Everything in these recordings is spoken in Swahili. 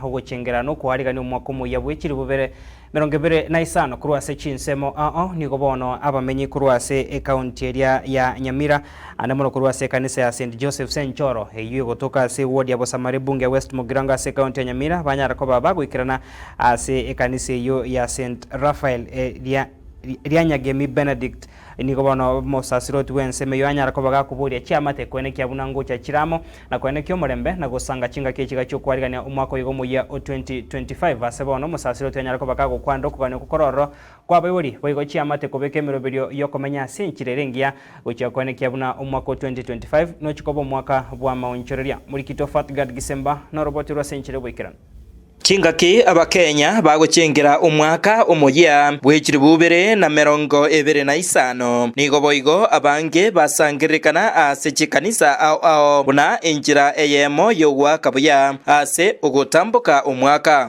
uguchengera no kwarigania umwaka muya bwechiri bubere 25 kurwase chinsemo nigo bono abamenyi kurwase county area ya Nyamira anamuno kurwase kanisa ya St Joseph Senchoro eyu gotoka se ward ya Bosamari bunge West Mugiranga se county ya Nyamira banyara ko baba gwikirana ase kanisa yo ya St Raphael Nyagemi Benedict niko bono mosasiroti wenseme yo anyara ko baga kuburia chiamate kwene kya bunango cha chiramo na kwene kyo murembe na gusanga chinga kechiga cyo kwarigania umwaka yigo muya 2025 ase bono mosasiroti anyara ko baga gukwando kugane kukororo kwa bayuri boigo chiamate kubeke miroberio yo komenya sinchirerengia ucha kwene kya buna umwaka 2025 no chikobo mwaka bwa maonchoreria muri kito Fatgard Gisemba no roboti ro sinchire bwikirana Chingaki abakenya baguchingira umwaka umuya bwechiri bubere na 25 nigo boigo abange basangirikana ase chikanisa ao buna injira eyemo yogwa kabuya ase ugutambuka umwaka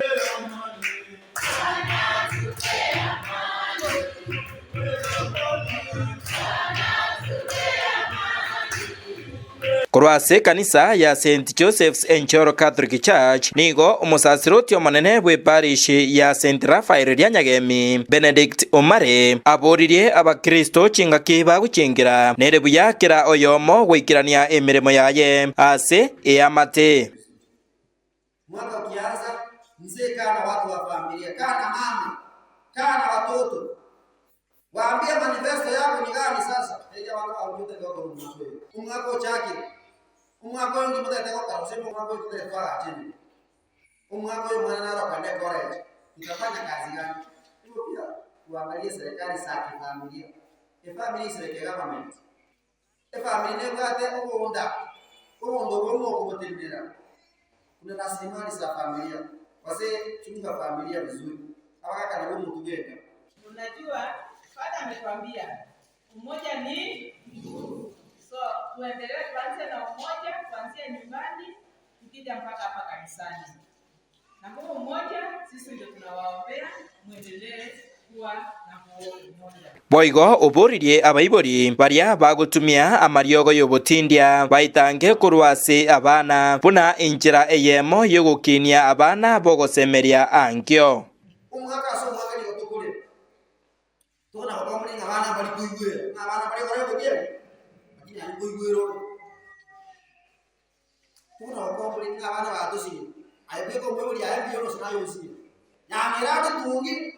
Kurwase kanisa ya St Joseph's Enchoro Catholic Church nigo umusasiroti omanene bwe parish ya St Raphael Nyagemi Benedict Omare aboririe abakristo chingaki baguchingira nere buyakira oyomo gwikirania emiremo yaye ase eyamate mwaka ukianza mzee kana watu wa familia kana mama kana watoto waambie manifesto yako ni gani sasa eja watu aujute kwa umwako chake umwako yongi mutete kwa useme umwako yutete kwa chini umwako yomwana naro kwende college utafanya kazi gani hiyo pia uangalie serikali za familia family is like government family ne bwate ubundo bwo kubutendera kuna rasilimali za familia wazee chunga familia vizuri abaka na wewe mtugeka unajua Fada ametuambia umoja ni so tuendelee kuanzia na umoja kuanzia nyumbani tukija mpaka hapa kanisani na kwa umoja sisi ndio tunawaombea muendelee kuwa na umoja boigo uburirie abaibori baria bagutumia amariogo yobutindia baitange kurwase abana buna injira eyemo yogukinia abana bogosemeria ankyo umwaka so mwaka ni gotukule tuna bakomuri abana bali kuigwe abana bali gore bugye lakini ali kuigwero tuna bakomuri abana batusi ayebeko mbebuli ayebyo no sinayo usi nyamirade tungi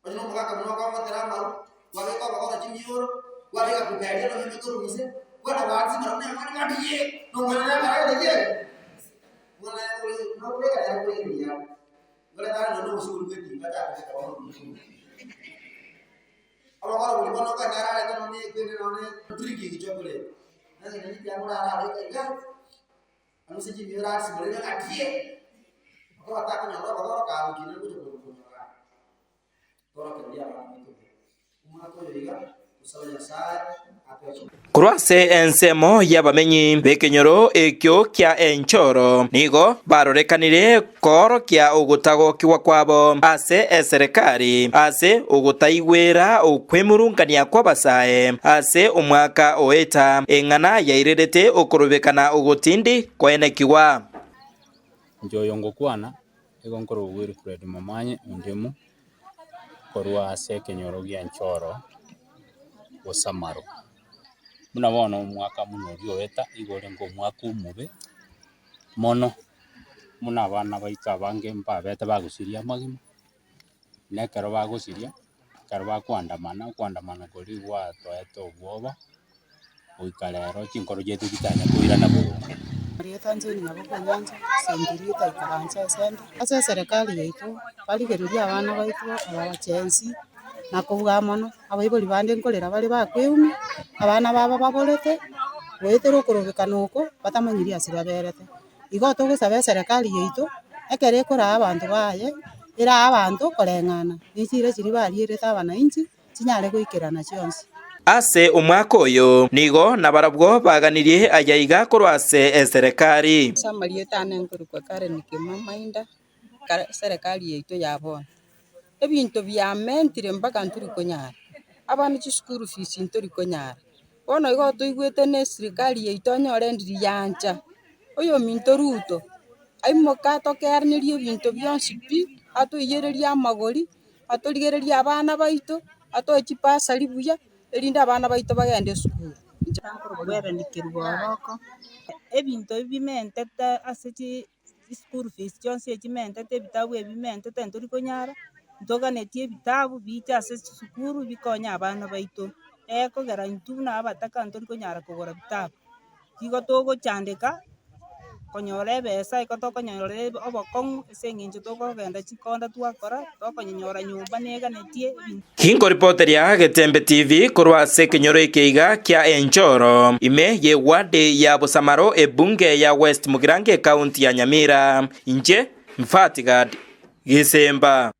Ono mwaka mnoka matera maru wabeka bakora chimiyoro wabeka kugalia no mimekoro mise wana watsi marone amani wadiye no mwana mara diye mwana kule no kule ya kule ni ya ngala dara no usul kweti ngata kwa ono abakora buli bono ka nara le no ni kwene no ne triki kichokole nani ni ya mura ara le ka anu se chimiyoro arsi bole ngatiye ko ataka nyoro bakora ka ukine kujo Kurwase ensemo y'abamenyi bekenyoro ekyo kya Enchoro nigo barorekanire koro kya ugutago kiwa kwabo ase serikali ase ugutaigwera okwemurungania kwa basae ase umwaka oeta engana yairerete okurubekana ugutindi kwene kiwa njoyongo kwana ego nkoro ugwiri kuredi mamanye undemu Kurwase kenyoro gya Enchoro Bosamaro muna bono umwaka muno ryoeta igore ngo mwaka umube mono muna bana baika bange mbabete bagusiria magima nekero bagusiria karo bakwandamana kuri gwa toeto bwoba uikarero chinkoro jetu kitanya kuira na bo Tanzania nyaboko nyanja sendirieta ikarancha sende asa serikali yetu baligeruria abana baitu abachensi nakuvuga mono abaibori bande nkorera bali bakweumi abana baba baborete wetero kurubikana uko batamanyiria asira berete igo tugusaba serikali yetu ekere kora abantu baye ira abantu korengana nichire chiri barierete abana inchi chinyare goikirana chionsi ase umwaka oyo nigo nabarabwo baganirie ajaiga kurwase serikali samarieta nenkuru kare nikimamainda serikali yetu yabona ebintu byamentire mpaka nturi konyara abana chishukuru fees nturi konyara bono igo tuigwete ne serikali yetu nyore ndiri yanja oyo minto Ruto aimoka atokearanirie ebinto bionsi pi atoiyereria amagori atorigereria abana baito atoe chibasari buya erinde abana baito bagende esukuru. Bwerenikeri boroko ebinto bimentete ase school fees chionsi echimentete ebitabu ebimentete ntori konyara ntoganetie ebitabu biche ase sukuru bikonya abana baito kogera intwe buna abataka ntori konyara kogora bitabu igo togochandeka konyora ebesa eko tokonyora obokong'u ase eng'encho tokogenda chikonda twakora tokonyora nyomba neganetie Kingoripoteria Getembe TV korwa ase kenyoro ekeiga kia Enchoro ime ye ward ya Busamaro ebunge ya West Mugirange county ya Nyamira inche Mfatigad Gisemba.